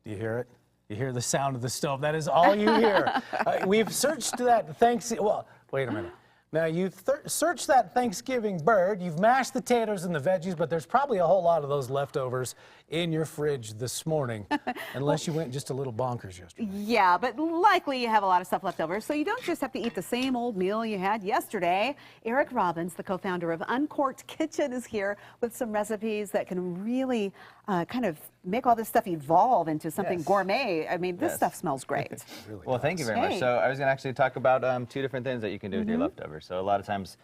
Do you hear it? You hear the sound of the stove. That is all you hear. We've searched that Thanksgiving. Well, wait a minute. Now, you searched that Thanksgiving bird, you've mashed the potatoes and the veggies, but there's probably a whole lot of those leftovers in your fridge this morning, unless you went just a little bonkers yesterday. Yeah, but likely you have a lot of stuff left over, so you don't just have to eat the same old meal you had yesterday. Eric Robbins, the co-founder of Uncorked Kitchen, is here with some recipes that can really kind of make all this stuff evolve into something gourmet. I mean, this stuff smells great. Really well, thank you very much. So I was going to actually talk about two different things that you can do with your leftovers. So a lot of times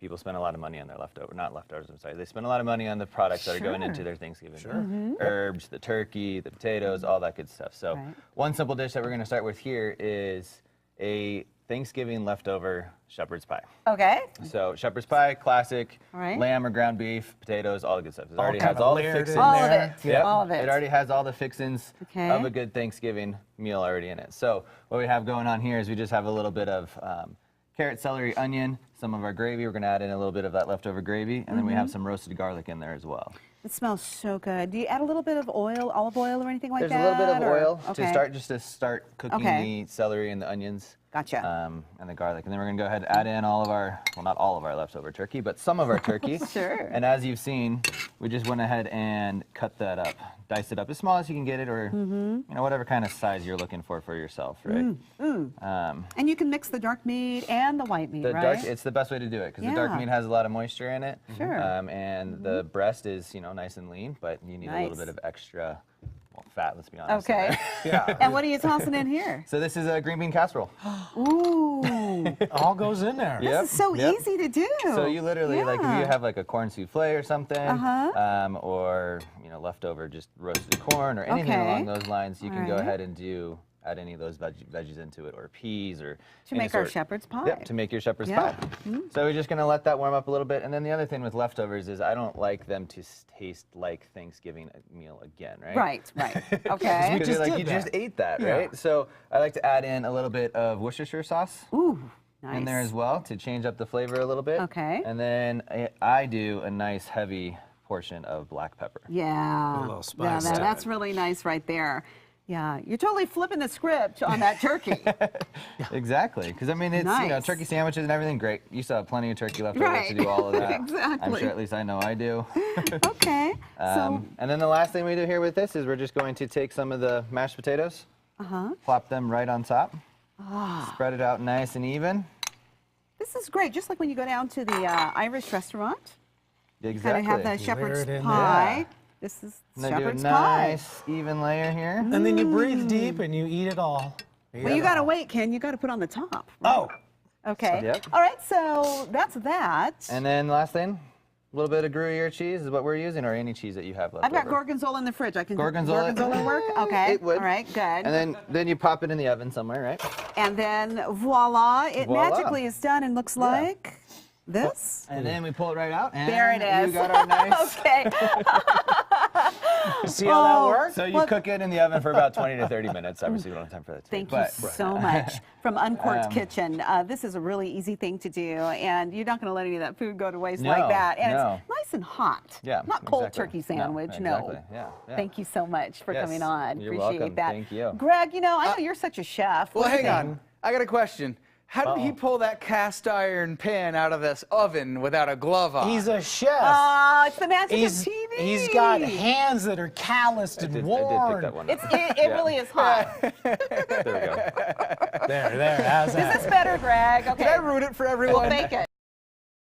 people spend a lot of money on their not leftovers, I'm sorry. They spend a lot of money on the products that are going into their Thanksgiving. Herbs, the turkey, the potatoes, all that good stuff. So one simple dish that we're going to start with here is a Thanksgiving leftover shepherd's pie. Okay. So shepherd's pie, classic, lamb or ground beef, potatoes, all the good stuff. It already has all the fixings. All of it. Yep. All of it. It already has all the fixings of a good Thanksgiving meal already in it. So what we have going on here is we just have a little bit of carrot, celery, onion, some of our gravy. We're going to add in a little bit of that leftover gravy, and then we have some roasted garlic in there as well. It smells so good. Do you add a little bit of oil, olive oil or anything like that? There's a little bit of oil to start cooking the celery and the onions. Gotcha. And the garlic. And then we're going to go ahead and add in all of our, well, not all of our leftover turkey, but some of our turkey. Sure. And as you've seen, we just went ahead and cut that up, diced it up as small as you can get it, or you know, whatever kind of size you're looking for yourself, right? And you can mix the dark meat and the white meat, right? It's the best way to do it because the dark meat has a lot of moisture in it. Sure. And the breast is, you know, nice and lean, but you need a little bit of extra, well, fat, let's be honest. Okay. Yeah. And what are you tossing in here? So this is a green bean casserole. Ooh. It all goes in there. This is so easy to do. So you literally, like, if you have like a corn souffle or something, or, you know, leftover just roasted corn or anything along those lines, you can go ahead and add any of those veggies into it, or peas, or to make our shepherd's pie. Yep, to make your shepherd's pie. So we're just gonna let that warm up a little bit, and then the other thing with leftovers is I don't like them to taste like Thanksgiving meal again, right? Right. Okay. Because you just ate that, right? So I like to add in a little bit of Worcestershire sauce. Ooh. Nice. In there as well to change up the flavor a little bit. Okay. And then I do a nice heavy portion of black pepper. Yeah. A little spice. Yeah, that's really nice right there. Yeah, you're totally flipping the script on that turkey. Exactly, because I mean, it's you know, turkey sandwiches and everything, great. You still have plenty of turkey left over to do all of that. Exactly. I'm sure at least I know I do. Okay. And then the last thing we do here with this is we're just going to take some of the mashed potatoes, plop them right on top, spread it out nice and even. This is great, just like when you go down to the Irish restaurant. Exactly. Kind of have the shepherd's pie. This is shepherd's pie. Nice even layer here. And then you breathe deep and you eat it all. Well, you got to wait, Ken. You got to put on the top. Oh. Okay. All right, so that's that. And then last thing, a little bit of Gruyere cheese is what we're using, or any cheese that you have left I've got gorgonzola in the fridge. I can gorgonzola work? Okay. It would. All right, good. And then you pop it in the oven somewhere, right? And then voila, it magically is done and looks like this. And then we pull it right out. And there it is. You got our nice. Okay. See how that works? So you cook it in the oven for about 20 to 30 minutes. Obviously, we don't have time for that today. Thank you so much. From Uncorked Kitchen, this is a really easy thing to do, and you're not going to let any of that food go to waste like that. And it's nice and hot. Yeah, not cold turkey sandwich. No. Yeah. Thank you so much for coming on. You're Appreciate welcome. that. Thank you. Greg, you know, I know you're such a chef. Well, hang on. I got a question. How did he pull that cast iron pan out of this oven without a glove on? He's a chef. It's the magic of TV. He's got hands that are calloused and worn. I did pick that one up. It really is hot. There we go. There. How's that? Is this better, Greg? Okay. Did I ruin it for everyone? We'll bake it.